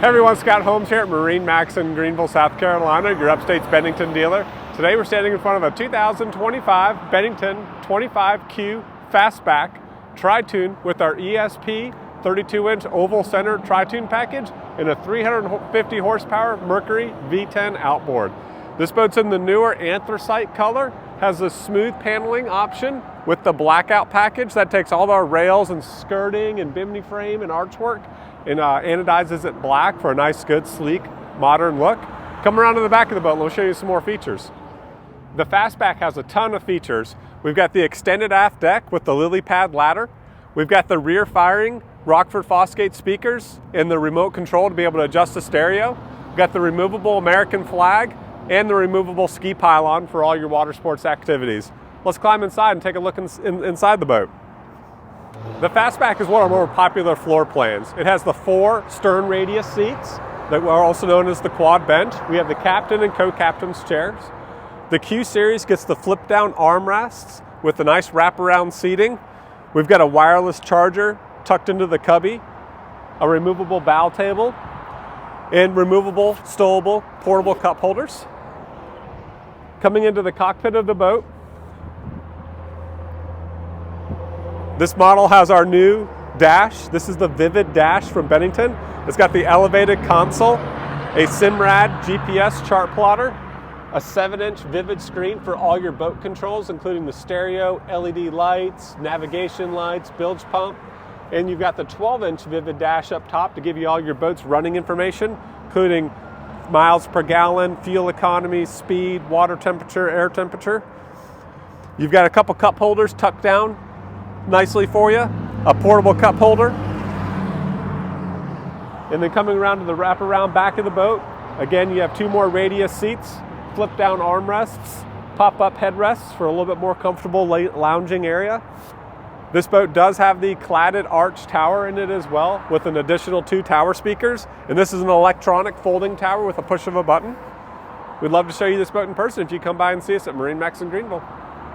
Hey everyone, Scott Holmes here at MarineMax in Greenville, South Carolina, your upstate's Bennington dealer. Today we're standing in front of a 2025 Bennington 25Q Fastback Tri-Tune with our ESP 32-inch oval center Tri-Tune package and a 350 horsepower MERCURY V10 outboard. This boat's in the newer anthracite color, has a smooth paneling option with the blackout package that takes all of our rails and skirting and bimini frame and archwork and anodizes it black for a nice, good, sleek, modern look. Come around to the back of the boat and we'll show you some more features. The Fastback has a ton of features. We've got the extended aft deck with the lily pad ladder. We've got the rear firing Rockford Fosgate speakers and the remote control to be able to adjust the stereo. We've got the removable American flag and the removable ski pylon for all your water sports activities. Let's climb inside and take a look inside the boat. The Fastback is one of our more popular floor plans. It has the 4 stern radius seats that are also known as the quad bench. We have the captain and co-captain's chairs. The Q Series gets the flip down armrests with the nice wraparound seating. We've got a wireless charger tucked into the cubby, a removable bow table, and removable, stowable, portable cup holders. Coming into the cockpit of the boat, this model has our new dash. This is the Vivid Dash from Bennington. It's got the elevated console, a Simrad GPS chart plotter, a 7-inch Vivid screen for all your boat controls, including the stereo, LED lights, navigation lights, bilge pump, and you've got the 12-inch Vivid Dash up top to give you all your boat's running information, including miles per gallon, fuel economy, speed, water temperature, air temperature. You've got a couple cup holders tucked down nicely for you, a portable cup holder. And then coming around to the wraparound back of the boat, again you have 2 more radius seats, flip down armrests, pop up headrests for a little bit more comfortable lounging area. This boat does have the cladded arch tower in it as well with an additional 2 tower speakers, and this is an electronic folding tower with a push of a button. We'd love to show you this boat in person if you come by and see us at MarineMax in Greenville.